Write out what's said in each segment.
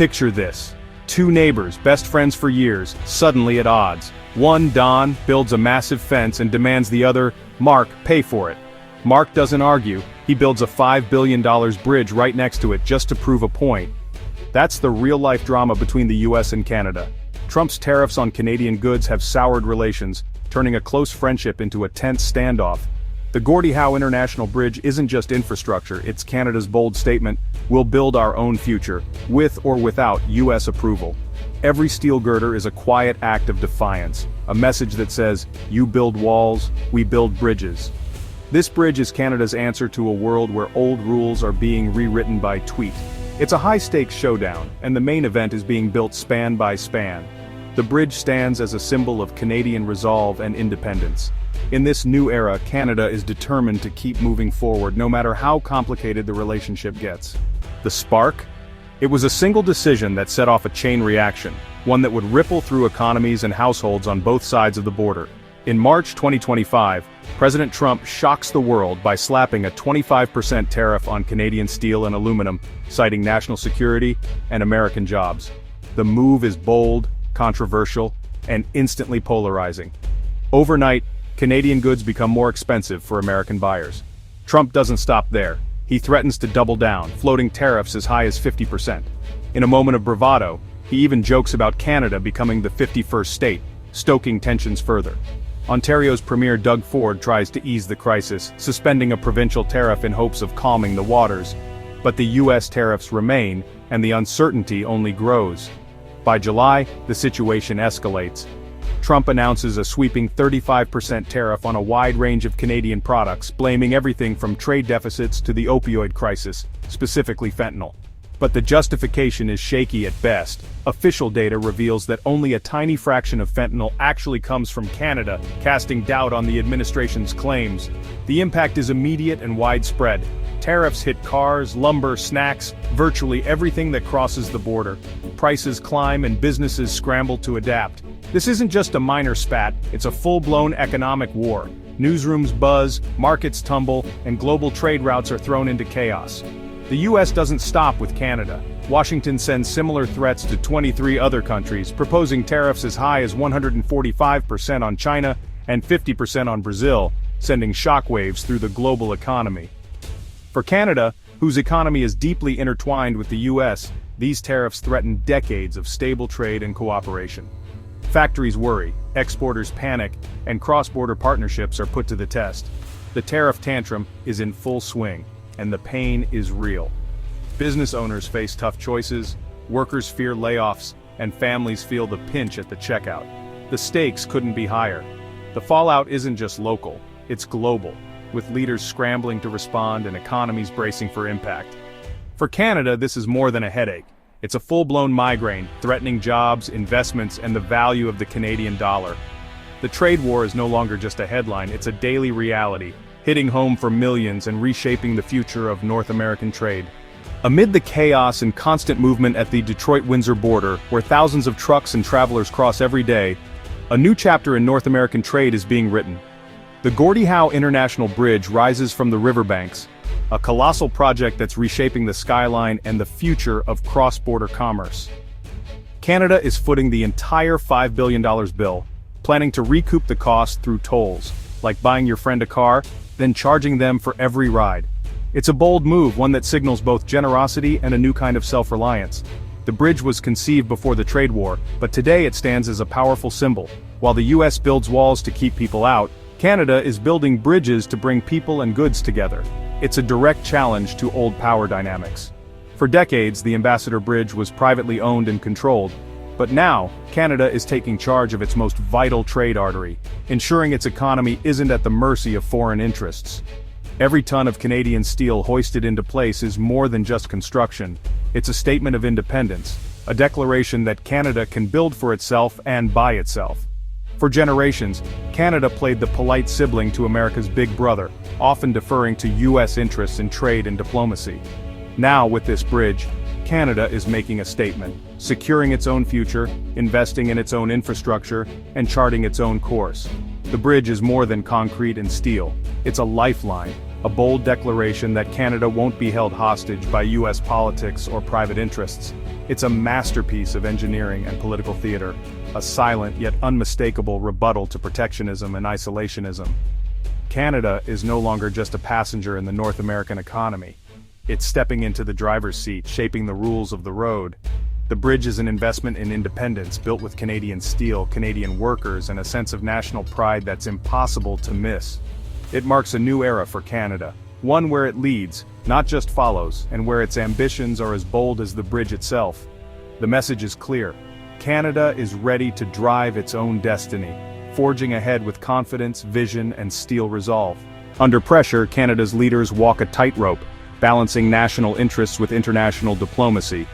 Picture this. Two neighbors, best friends for years, suddenly at odds. One, Don, builds a massive fence and demands the other, Mark, pay for it. Mark doesn't argue, he builds a $5 billion bridge right next to it just to prove a point. That's the real-life drama between the US and Canada. Trump's tariffs on Canadian goods have soured relations, turning a close friendship into a tense standoff. The Gordie Howe International Bridge isn't just infrastructure, it's Canada's bold statement, we'll build our own future, with or without US approval. Every steel girder is a quiet act of defiance, a message that says, you build walls, we build bridges. This bridge is Canada's answer to a world where old rules are being rewritten by tweet. It's a high-stakes showdown, and the main event is being built span by span. The bridge stands as a symbol of Canadian resolve and independence. In this new era, Canada is determined to keep moving forward no matter how complicated the relationship gets. The spark? It was a single decision that set off a chain reaction, one that would ripple through economies and households on both sides of the border. In March 2025, President Trump shocks the world by slapping a 25% tariff on Canadian steel and aluminum, citing national security and American jobs. The move is bold, controversial, and instantly polarizing. Overnight, Canadian goods become more expensive for American buyers. Trump doesn't stop there. He threatens to double down, floating tariffs as high as 50%. In a moment of bravado, he even jokes about Canada becoming the 51st state, stoking tensions further. Ontario's Premier Doug Ford tries to ease the crisis, suspending a provincial tariff in hopes of calming the waters. But the US tariffs remain, and the uncertainty only grows. By July, the situation escalates. Trump announces a sweeping 35% tariff on a wide range of Canadian products, blaming everything from trade deficits to the opioid crisis, specifically fentanyl. But the justification is shaky at best. Official data reveals that only a tiny fraction of fentanyl actually comes from Canada, casting doubt on the administration's claims. The impact is immediate and widespread. Tariffs hit cars, lumber, snacks, virtually everything that crosses the border. Prices climb and businesses scramble to adapt. This isn't just a minor spat, it's a full-blown economic war. Newsrooms buzz, markets tumble, and global trade routes are thrown into chaos. The US doesn't stop with Canada. Washington sends similar threats to 23 other countries, proposing tariffs as high as 145% on China and 50% on Brazil, sending shockwaves through the global economy. For Canada, whose economy is deeply intertwined with the US, these tariffs threaten decades of stable trade and cooperation. Factories worry, exporters panic, and cross-border partnerships are put to the test. The tariff tantrum is in full swing, and the pain is real. Business owners face tough choices, workers fear layoffs, and families feel the pinch at the checkout. The stakes couldn't be higher. The fallout isn't just local, it's global, with leaders scrambling to respond and economies bracing for impact. For Canada, this is more than a headache. It's a full-blown migraine, threatening jobs, investments, and the value of the Canadian dollar. The trade war is no longer just a headline, it's a daily reality, hitting home for millions and reshaping the future of North American trade. Amid the chaos and constant movement at the Detroit-Windsor border, where thousands of trucks and travelers cross every day, a new chapter in North American trade is being written. The Gordie Howe International Bridge rises from the riverbanks, a colossal project that's reshaping the skyline and the future of cross-border commerce. Canada is footing the entire $5 billion bill, planning to recoup the cost through tolls, like buying your friend a car, then charging them for every ride. It's a bold move, one that signals both generosity and a new kind of self-reliance. The bridge was conceived before the trade war, but today it stands as a powerful symbol. While the US builds walls to keep people out, Canada is building bridges to bring people and goods together. It's a direct challenge to old power dynamics. For decades, the Ambassador Bridge was privately owned and controlled, but now, Canada is taking charge of its most vital trade artery, ensuring its economy isn't at the mercy of foreign interests. Every ton of Canadian steel hoisted into place is more than just construction. It's a statement of independence, a declaration that Canada can build for itself and by itself. For generations, Canada played the polite sibling to America's big brother, often deferring to US interests in trade and diplomacy. Now, with this bridge, Canada is making a statement, securing its own future, investing in its own infrastructure, and charting its own course. The bridge is more than concrete and steel. It's a lifeline, a bold declaration that Canada won't be held hostage by US politics or private interests. It's a masterpiece of engineering and political theater, a silent yet unmistakable rebuttal to protectionism and isolationism. Canada is no longer just a passenger in the North American economy. It's stepping into the driver's seat, shaping the rules of the road. The bridge is an investment in independence, built with Canadian steel, Canadian workers, and a sense of national pride that's impossible to miss. It marks a new era for Canada, one where it leads, not just follows, and where its ambitions are as bold as the bridge itself. The message is clear. Canada is ready to drive its own destiny, forging ahead with confidence, vision, and steel resolve. Under pressure, Canada's leaders walk a tightrope, balancing national interests with international diplomacy.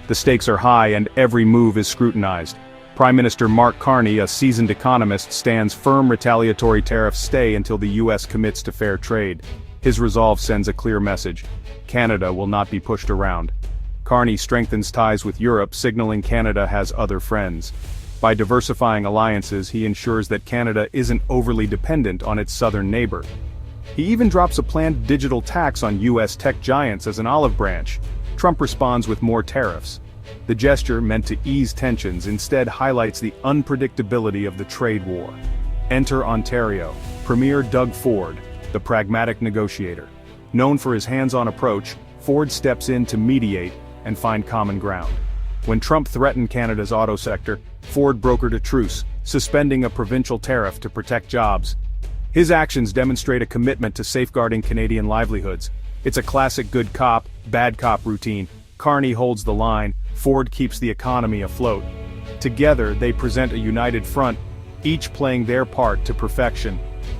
The stakes are high and every move is scrutinized. Prime Minister Mark Carney, a seasoned economist, stands firm retaliatory tariffs stay until the US commits to fair trade. His resolve sends a clear message. Canada will not be pushed around. Carney strengthens ties with Europe, signaling Canada has other friends. By diversifying alliances, he ensures that Canada isn't overly dependent on its southern neighbor. He even drops a planned digital tax on US tech giants as an olive branch. Trump responds with more tariffs. The gesture, meant to ease tensions, instead highlights the unpredictability of the trade war. Enter Ontario, Premier Doug Ford, the pragmatic negotiator. Known for his hands-on approach, Ford steps in to mediate and find common ground. When Trump threatened Canada's auto sector, Ford brokered a truce, suspending a provincial tariff to protect jobs. His actions demonstrate a commitment to safeguarding Canadian livelihoods. It's a classic good cop, bad cop routine. Carney holds the line, Ford keeps the economy afloat. Together, they present a united front, each playing their part to perfection.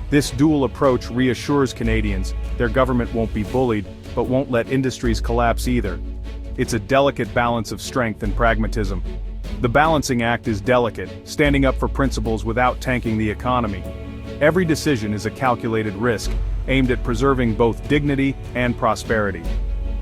This dual approach reassures Canadians their government won't be bullied, but won't let industries collapse either. It's a delicate balance of strength and pragmatism. The balancing act is delicate, standing up for principles without tanking the economy. Every decision is a calculated risk, aimed at preserving both dignity and prosperity.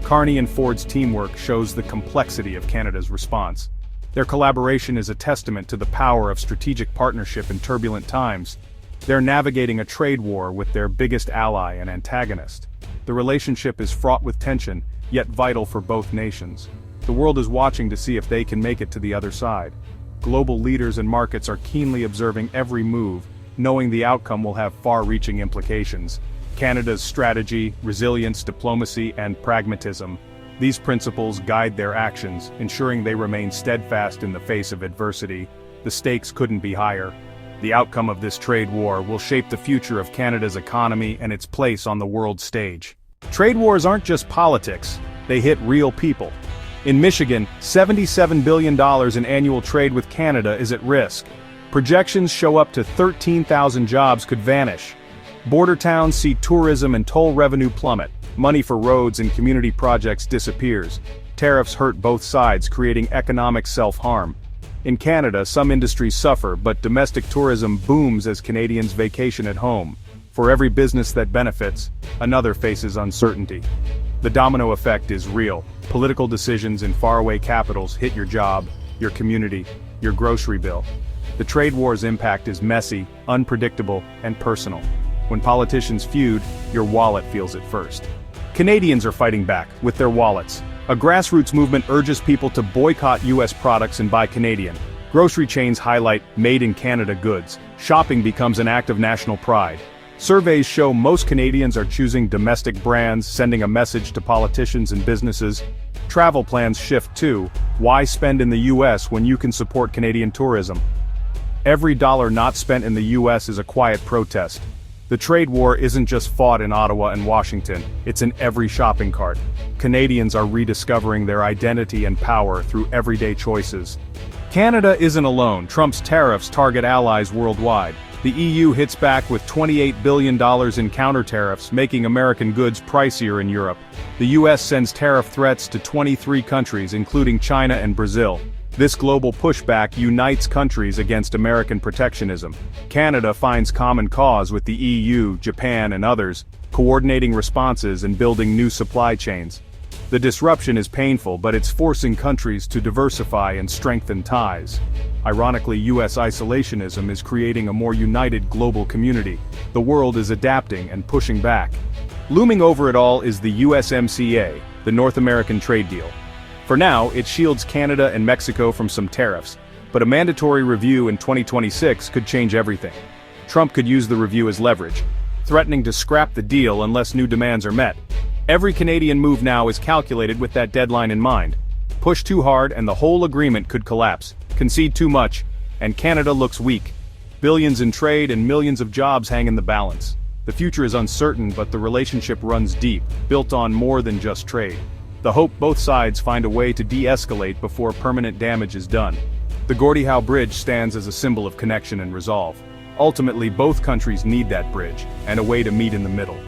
Carney and Ford's teamwork shows the complexity of Canada's response. Their collaboration is a testament to the power of strategic partnership in turbulent times. They're navigating a trade war with their biggest ally and antagonist. The relationship is fraught with tension, yet vital for both nations. The world is watching to see if they can make it to the other side. Global leaders and markets are keenly observing every move, knowing the outcome will have far-reaching implications. Canada's strategy, resilience, diplomacy, and pragmatism. These principles guide their actions, ensuring they remain steadfast in the face of adversity. The stakes couldn't be higher. The outcome of this trade war will shape the future of Canada's economy and its place on the world stage. Trade wars aren't just politics, they hit real people. In Michigan, $77 billion in annual trade with Canada is at risk. Projections show up to 13,000 jobs could vanish. Border towns see tourism and toll revenue plummet. Money for roads and community projects disappears. Tariffs hurt both sides, creating economic self-harm. In Canada, some industries suffer, but domestic tourism booms as Canadians vacation at home. For every business that benefits, another faces uncertainty. The domino effect is real. Political decisions in faraway capitals hit your job, your community, your grocery bill. The trade war's impact is messy, unpredictable, and personal. When politicians feud, your wallet feels it first. Canadians are fighting back, with their wallets. A grassroots movement urges people to boycott US products and buy Canadian. Grocery chains highlight made in Canada goods. Shopping becomes an act of national pride. Surveys show most Canadians are choosing domestic brands, sending a message to politicians and businesses. Travel plans shift too. Why spend in the US when you can support Canadian tourism? Every dollar not spent in the US is a quiet protest. The trade war isn't just fought in Ottawa and Washington, it's in every shopping cart. Canadians are rediscovering their identity and power through everyday choices. Canada isn't alone. Trump's tariffs target allies worldwide. The EU hits back with $28 billion in counter-tariffs, making American goods pricier in Europe. The US sends tariff threats to 23 countries, including China and Brazil. This global pushback unites countries against American protectionism. Canada finds common cause with the EU, Japan, and others, coordinating responses and building new supply chains. The disruption is painful, but it's forcing countries to diversify and strengthen ties. Ironically, US isolationism is creating a more united global community. The world is adapting and pushing back. Looming over it all is the USMCA, the North American trade deal. For now, it shields Canada and Mexico from some tariffs, but a mandatory review in 2026 could change everything. Trump could use the review as leverage, threatening to scrap the deal unless new demands are met. Every Canadian move now is calculated with that deadline in mind. Push too hard and the whole agreement could collapse. Concede too much, and Canada looks weak. Billions in trade and millions of jobs hang in the balance. The future is uncertain, but the relationship runs deep, built on more than just trade. The hope both sides find a way to de-escalate before permanent damage is done. The Gordie Howe Bridge stands as a symbol of connection and resolve. Ultimately, both countries need that bridge, and a way to meet in the middle.